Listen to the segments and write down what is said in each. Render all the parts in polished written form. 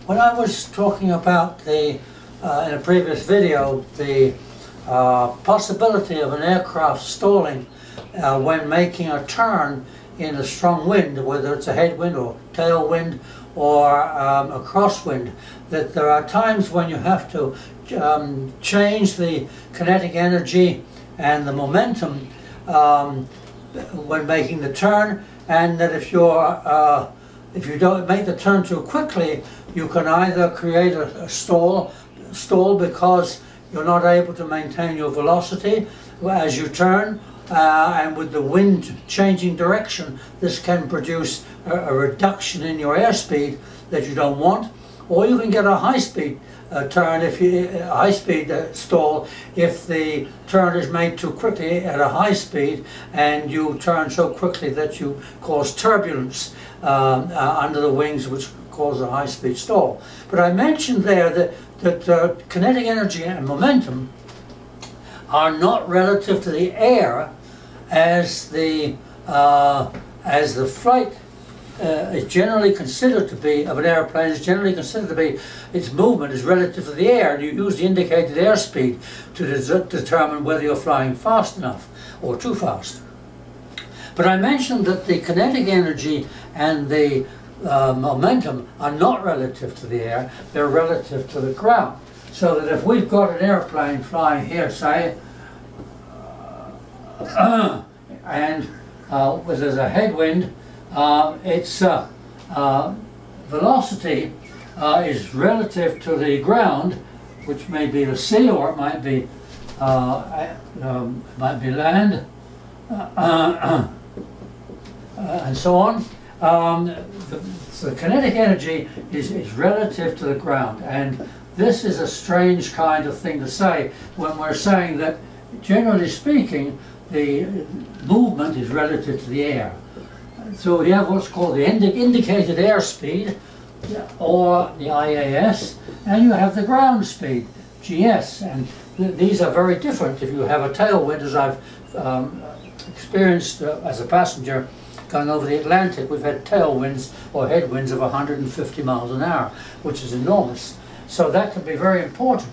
When I was talking about in a previous video, the possibility of an aircraft stalling when making a turn in a strong wind, whether it's a headwind or tailwind or a crosswind, that there are times when you have to change the kinetic energy and the momentum when making the turn, and that if you don't make the turn too quickly, you can either create a stall because you're not able to maintain your velocity as you turn, and with the wind changing direction, this can produce a reduction in your airspeed that you don't want. Or you can get a high-speed turn, high-speed stall if the turn is made too quickly at a high speed and you turn so quickly that you cause turbulence under the wings, which cause a high-speed stall. But I mentioned there that kinetic energy and momentum are not relative to the air as the flight is generally considered to be, of an airplane, is generally considered to be, its movement is relative to the air, and you use the indicated airspeed to determine whether you're flying fast enough or too fast. But I mentioned that the kinetic energy and the momentum are not relative to the air, they're relative to the ground. So that if we've got an airplane flying here, say, and there's a headwind, its velocity is relative to the ground, which may be the sea or it might be land, and so on. The kinetic energy is relative to the ground, and this is a strange kind of thing to say when we're saying that, generally speaking, the movement is relative to the air. So we have what's called the indicated airspeed, or the IAS, and you have the ground speed, GS, and these are very different. If you have a tailwind, as I've experienced as a passenger going over the Atlantic, we've had tailwinds or headwinds of 150 miles an hour, which is enormous. So that can be very important.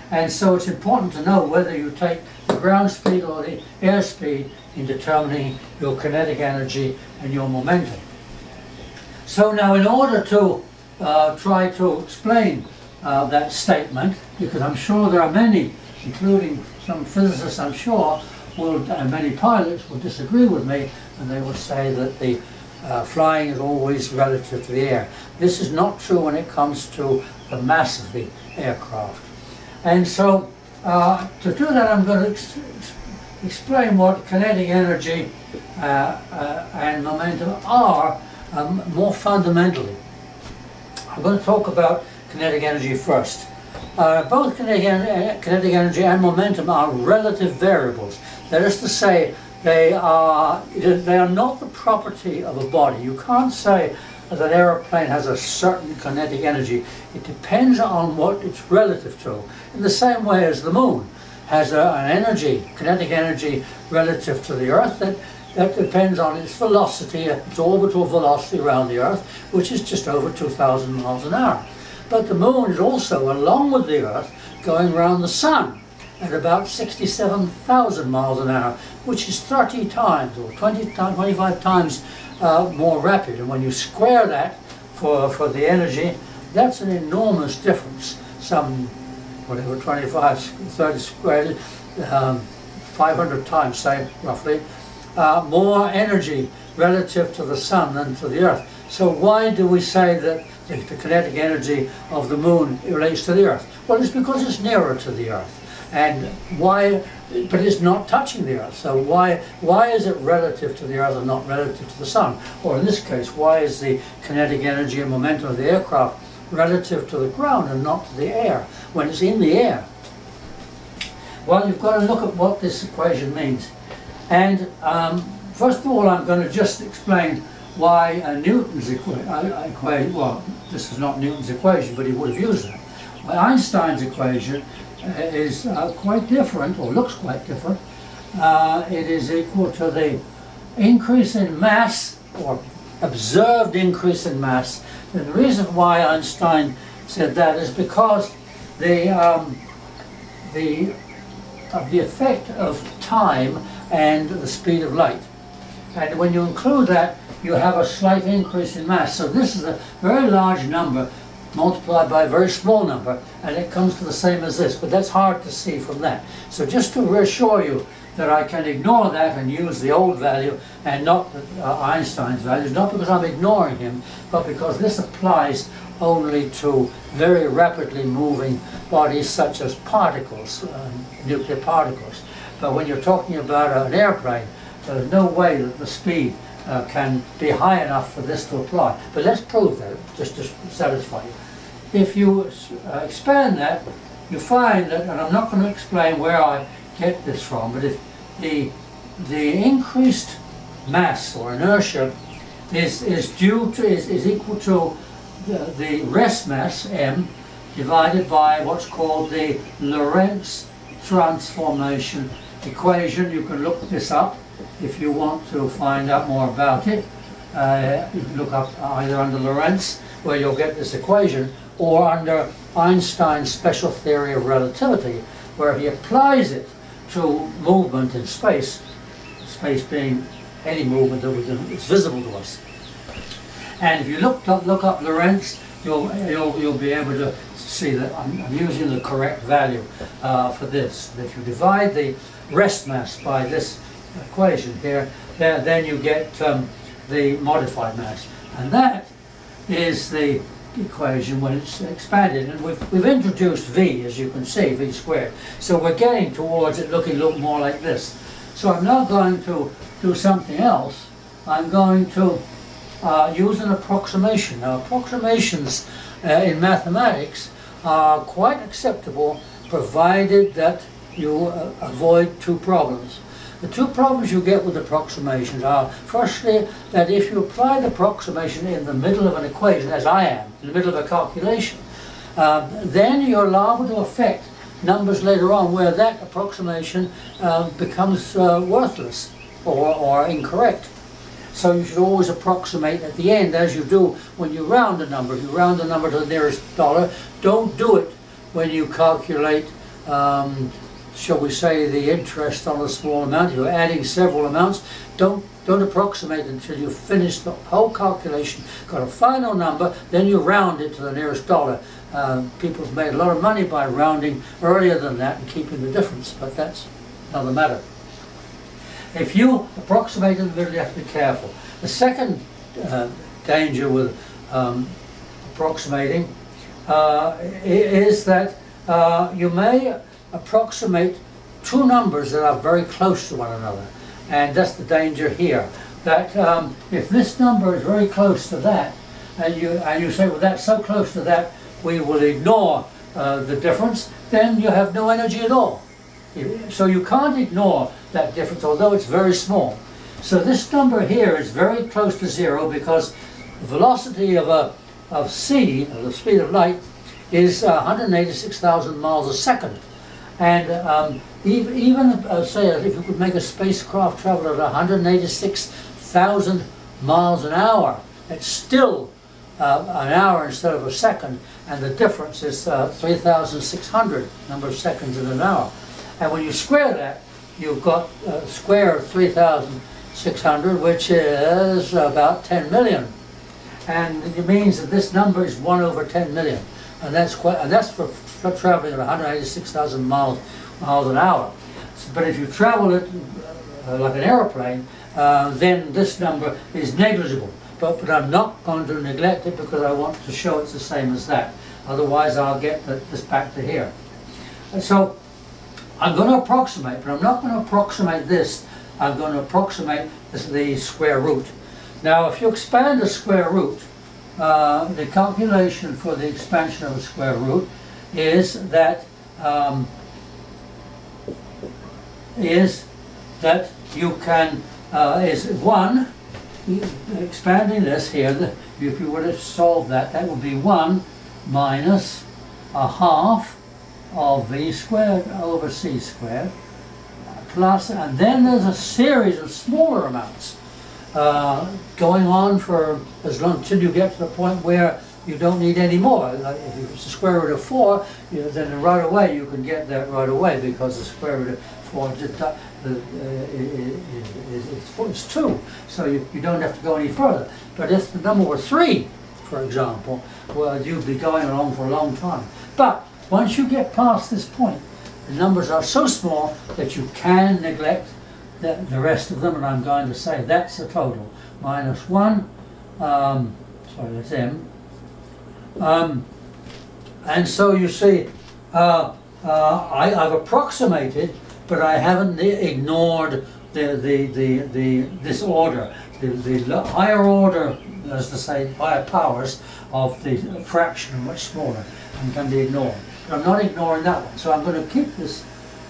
And so it's important to know whether you take the ground speed or the airspeed in determining your kinetic energy and your momentum. So now, in order to try to explain that statement, because I'm sure there are many, including some physicists I'm sure, and many pilots will disagree with me, and they will say that the flying is always relative to the air. This is not true when it comes to the mass of the aircraft. And so to do that, I'm going to explain what kinetic energy and momentum are more fundamentally. I'm going to talk about kinetic energy first. Both kinetic energy and momentum are relative variables. That is to say, they are not the property of a body. You can't say that an aeroplane has a certain kinetic energy. It depends on what it's relative to. In the same way as the moon has an energy, kinetic energy, relative to the Earth that depends on its velocity, its orbital velocity around the Earth, which is just over 2,000 miles an hour. But the moon is also, along with the Earth, going around the sun at about 67,000 miles an hour, which is 30 times or 25 times more rapid. And when you square that for the energy, that's an enormous difference. Some, whatever, 25, 30 squared, 500 times, say, roughly, more energy relative to the sun than to the Earth. So why do we say that the kinetic energy of the moon relates to the Earth? Well, it's because it's nearer to the Earth. And why, but it's not touching the Earth, so why is it relative to the Earth and not relative to the sun? Or in this case, why is the kinetic energy and momentum of the aircraft relative to the ground and not to the air when it's in the air? Well, you've got to look at what this equation means. And first of all, I'm going to just explain why Newton's equation, well, this is not Newton's equation, but he would have used it. Well, Einstein's equation is quite different, or looks quite different. It is equal to the increase in mass, or observed increase in mass. And the reason why Einstein said that is because the effect of time and the speed of light. And when you include that, you have a slight increase in mass. So this is a very large number multiplied by a very small number, and it comes to the same as this, but that's hard to see from that. So just to reassure you that I can ignore that and use the old value and not Einstein's values, not because I'm ignoring him, but because this applies only to very rapidly moving bodies such as particles, nuclear particles. But when you're talking about an airplane, there's no way that the speed can be high enough for this to apply. But let's prove that, just to satisfy you. If you expand that, you find that, and I'm not going to explain where I get this from, but if the increased mass or inertia is equal to the rest mass, m, divided by what's called the Lorentz transformation equation. You can look this up if you want to find out more about it. You can look up either under Lorentz, where you'll get this equation, or under Einstein's special theory of relativity, where he applies it to movement in space, space being any movement that is visible to us. And if you look up Lorentz, you'll be able to see that I'm using the correct value for this. If you divide the rest mass by this equation here, then you get the modified mass, and that is the equation when it's expanded. And we've introduced v, as you can see, v squared. So we're getting towards it looking a little more like this. So I'm now going to do something else. I'm going to use an approximation. Now, approximations in mathematics are quite acceptable, provided that you avoid two problems. The two problems you get with approximations are, firstly, that if you apply the approximation in the middle of an equation, as I am, in the middle of a calculation, then you're liable to affect numbers later on where that approximation becomes worthless or incorrect. So you should always approximate at the end, as you do when you round a number. If you round the number to the nearest dollar, don't do it when you calculate shall we say, the interest on a small amount. If you're adding several amounts, don't approximate until you've finished the whole calculation, got a final number, then you round it to the nearest dollar. People have made a lot of money by rounding earlier than that and keeping the difference, but that's another matter. If you approximate in the middle, you have to be careful. The second danger with approximating is that you may approximate two numbers that are very close to one another, and that's the danger here. That if this number is very close to that, and you say, well, that's so close to that, we will ignore the difference, then you have no energy at all. So you can't ignore that difference, although it's very small. So this number here is very close to zero, because the velocity of c, the speed of light, is 186,000 miles a second. And even say, if you could make a spacecraft travel at 186,000 miles an hour, it's still an hour instead of a second, and the difference is 3,600 number of seconds in an hour. And when you square that, you've got square of 3,600, which is about 10 million. And it means that this number is 1 over 10 million. And that's for traveling at 186,000 miles an hour. But if you travel it like an aeroplane, then this number is negligible. But I'm not going to neglect it, because I want to show it's the same as that. Otherwise, I'll get this back to here. And so I'm going to approximate, but I'm not going to approximate this. I'm going to approximate the square root. Now, if you expand the square root, the calculation for the expansion of the square root is that you can is 1, expanding this here, if you were to solve that, that would be 1 minus a half of v squared over c squared, plus, and then there's a series of smaller amounts going on for as long until you get to the point where you don't need any more. Like if it's the square root of 4, then right away you can get that right away, because the square root of 4 is 2. So you don't have to go any further. But if the number were 3, for example, well, you'd be going along for a long time. But once you get past this point, the numbers are so small that you can neglect the rest of them, and I'm going to say that's the total. Minus 1, sorry, that's m. And so you see, I've approximated, but I haven't ignored this order. The higher order, as to say, higher powers of the fraction are much smaller and can be ignored. But I'm not ignoring that one, so I'm going to keep this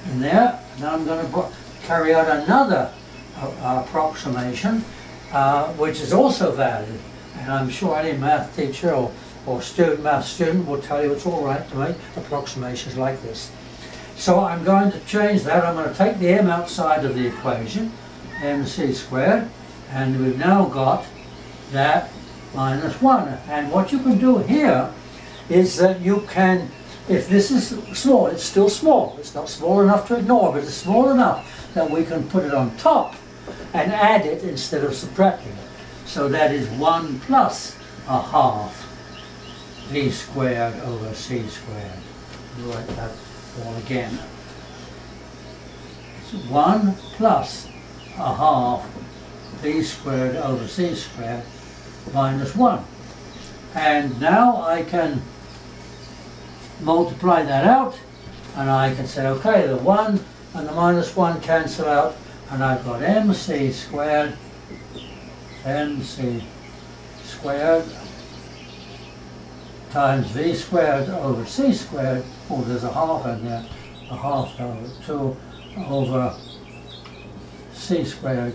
in there, and then I'm going to carry out another approximation, which is also valid. And I'm sure any math teacher or math student will tell you it's all right to make approximations like this. So I'm going to change that. I'm going to take the m outside of the equation, mc squared, and we've now got that minus 1. And what you can do here is that you can, if this is small, it's still small. It's not small enough to ignore, but it's small enough that we can put it on top and add it instead of subtracting it. So that is 1 plus a half v squared over c squared. Write that all again. It's 1 plus a half v squared over c squared minus 1. And now I can multiply that out, and I can say, okay, the 1 and the minus 1 cancel out, and I've got mc squared times v squared over c squared. Oh, there's a half in there. A half over 2 over c squared,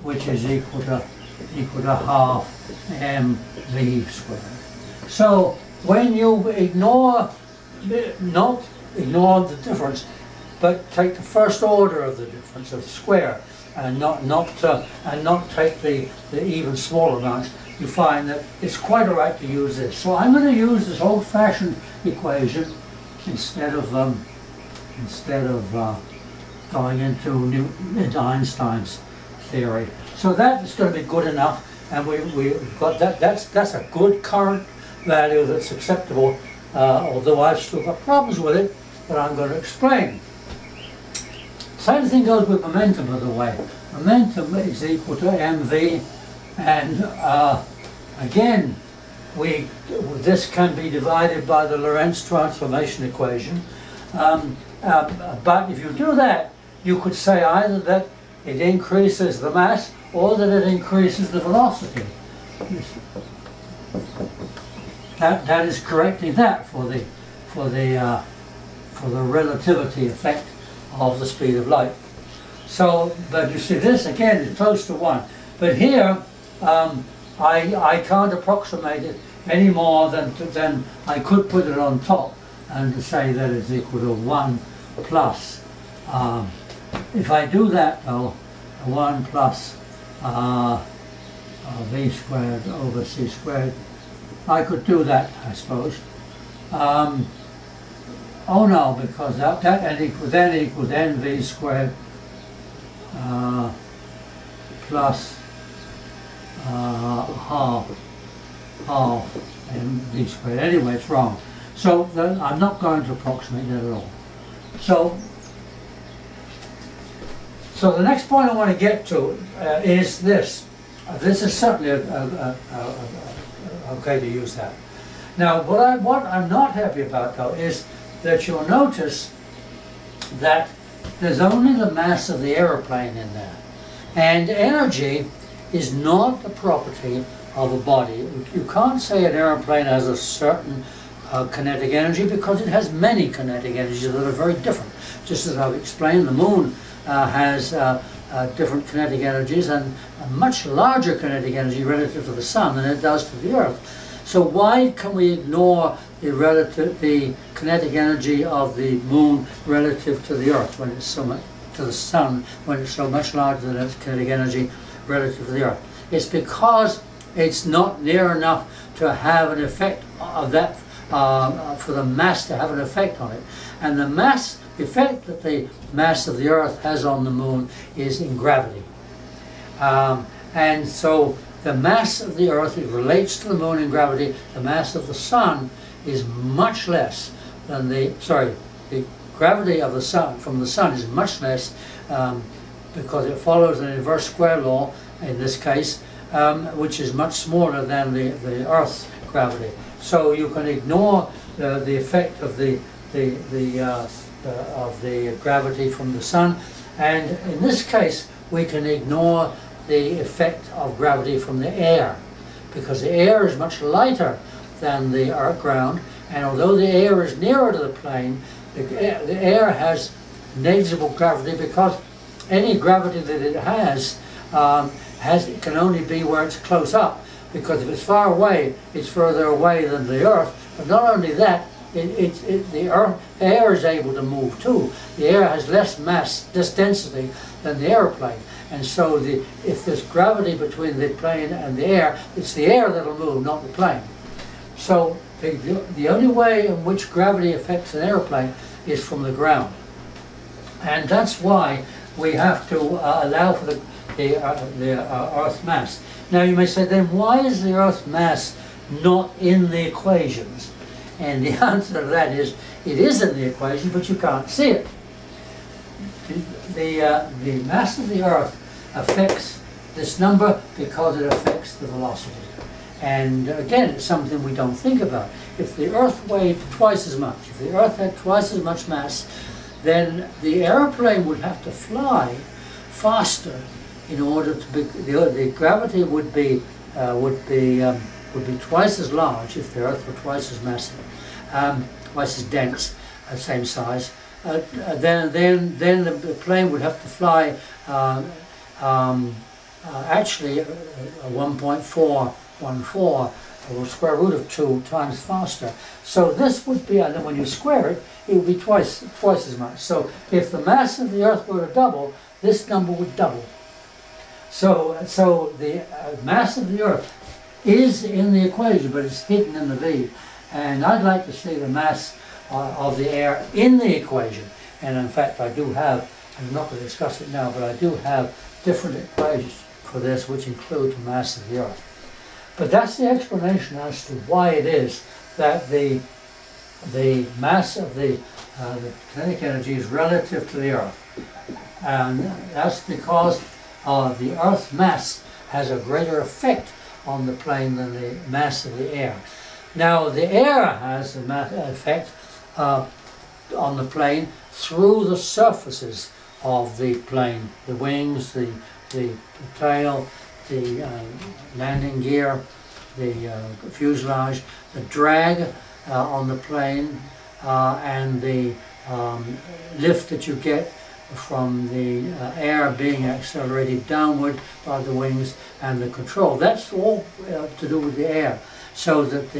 which is equal to half mv squared. So when you not ignore the difference, but take the first order of the difference of the square, and not take the even smaller amounts, you find that it's quite all right to use this. So I'm going to use this old-fashioned equation instead of going into Einstein's theory. So that is going to be good enough, and we've got that. That's a good current value that's acceptable. Although I've still got problems with it, but I'm going to explain. Same thing goes with momentum, by the way. Momentum is equal to mv, and again, this can be divided by the Lorentz transformation equation. But if you do that, you could say either that it increases the mass or that it increases the velocity. That is correctly that for the relativity effect of the speed of light. So, but you see, this again is close to 1. But here, I can't approximate it any more than I could put it on top and to say that it's equal to 1 plus. If I do that though, 1 plus v squared over c squared, I could do that, I suppose. Oh no, because that then equals nv squared plus half mv squared. Anyway, it's wrong. So I'm not going to approximate that at all. So the next point I want to get to is this. This is certainly okay to use that. Now, what I'm not happy about though is that you'll notice that there's only the mass of the aeroplane in there, and energy is not a property of a body. You can't say an aeroplane has a certain kinetic energy, because it has many kinetic energies that are very different. Just as I've explained, the moon has different kinetic energies, and a much larger kinetic energy relative to the sun than it does to the Earth. So why can we ignore the kinetic energy of the moon relative to the Earth when it's so much to the sun, when it's so much larger than its kinetic energy relative to the Earth? It's because it's not near enough to have an effect of that, for the mass to have an effect on it. And the mass effect that the mass of the Earth has on the Moon is in gravity. And so the mass of the Earth, it relates to the Moon in gravity. The mass of the Sun is much less than the gravity of the Sun from the Sun is much less, because it follows an inverse square law in this case, which is much smaller than the Earth's gravity. So you can ignore the effect of the gravity from the Sun, and in this case we can ignore the effect of gravity from the air, because the air is much lighter than the Earth ground, and although the air is nearer to the plane, the air has negligible gravity, because any gravity that it has can only be where it's close up, because if it's far away, it's further away than the Earth. But not only that, the air is able to move too. The air has less mass, less density than the airplane. And so if there's gravity between the plane and the air, it's the air that'll move, not the plane. So the only way in which gravity affects an airplane is from the ground. And that's why we have to allow for the Earth's mass. Now you may say, then why is the Earth's mass not in the equations? And the answer to that is, it is in the equation, but you can't see it. The mass of the Earth affects this number because it affects the velocity. And again, it's something we don't think about. If the Earth weighed twice as much, if the Earth had twice as much mass, then the airplane would have to fly faster in order to be, the gravity would be twice as large if the Earth were twice as massive, twice as dense, same size. Then the plane would have to fly actually 1.414, or square root of 2 times faster. So this would be, and then when you square it, it would be twice as much. So if the mass of the Earth were to double, this number would double. So the mass of the Earth is in the equation, but it's hidden in the V. And I'd like to see the mass of the air in the equation. And in fact, I do have, I'm not going to discuss it now, but I do have different equations for this, which include the mass of the Earth. But that's the explanation as to why it is that the mass of the kinetic energy is relative to the Earth. And that's because the Earth's mass has a greater effect on the plane than the mass of the air. Now the air has an effect on the plane through the surfaces of the plane, the wings, the tail, the landing gear, the fuselage, the drag on the plane, and the lift that you get from the air being accelerated downward by the wings, and the control. That's all to do with the air. So that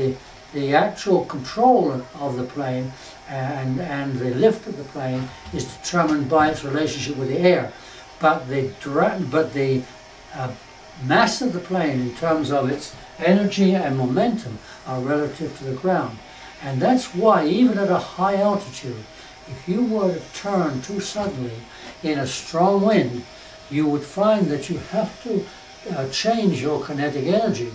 the actual control of the plane and the lift of the plane is determined by its relationship with the air. But the mass of the plane in terms of its energy and momentum are relative to the ground. And that's why even at a high altitude, if you were to turn too suddenly in a strong wind, you would find that you have to change your kinetic energy,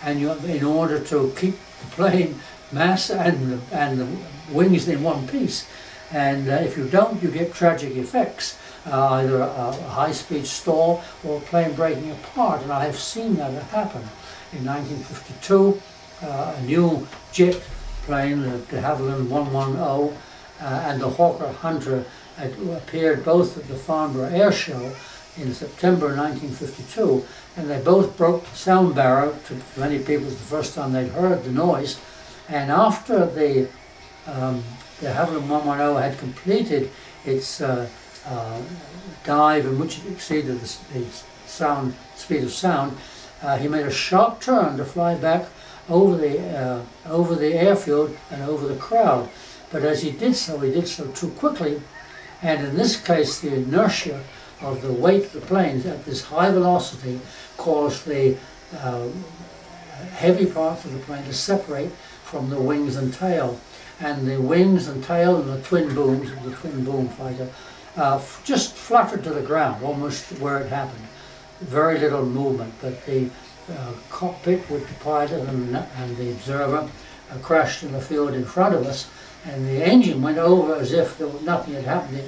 and in order to keep the plane mass and the wings in one piece. And if you don't, you get tragic effects, either a high-speed stall or a plane breaking apart. And I have seen that happen. In 1952, a new jet plane, the de Havilland 110, and the Hawker Hunter had appeared both at the Farnborough Air Show in September 1952, and they both broke the sound barrier. To many people, it was the first time they'd heard the noise. And after the de Havilland 110 had completed its dive in which it exceeded the speed of sound, he made a sharp turn to fly back over the airfield and over the crowd. But as he did so too quickly, and in this case the inertia of the weight of the planes at this high velocity caused the heavy parts of the plane to separate from the wings and tail. And the wings and tail and the twin booms, the twin boom fighter, just fluttered to the ground, almost where it happened. Very little movement, but the cockpit with the pilot and the observer crashed in the field in front of us, and the engine went over as if nothing had happened.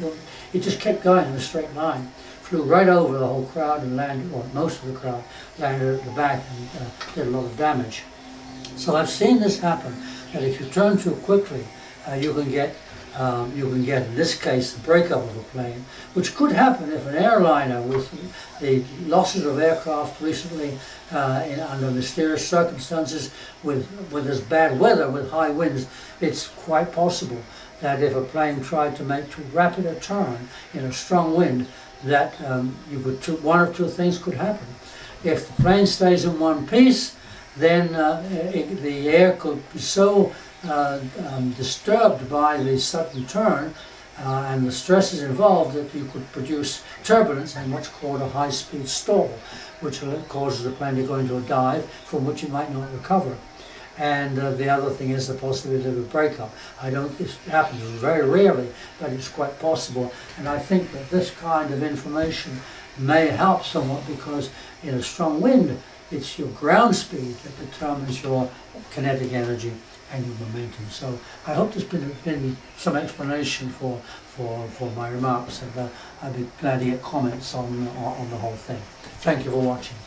It just kept going in a straight line. Flew right over the whole crowd and landed, or most of the crowd, landed at the back and did a lot of damage. So I've seen this happen, that if you turn too quickly, you can get, in this case, the breakup of a plane, which could happen if an airliner, with the losses of aircraft recently under mysterious circumstances, with this bad weather, with high winds, it's quite possible that if a plane tried to make too rapid a turn in a strong wind, that one of two things could happen. If the plane stays in one piece, then the air could be so disturbed by the sudden turn and the stresses involved that you could produce turbulence and what's called a high-speed stall, which causes the plane to go into a dive from which it might not recover. And the other thing is the possibility of a breakup. It happens very rarely, but it's quite possible. And I think that this kind of information may help somewhat, because in a strong wind, it's your ground speed that determines your kinetic energy and your momentum. So I hope there's been some explanation for my remarks, and I'd be glad to get comments on the whole thing. Thank you for watching.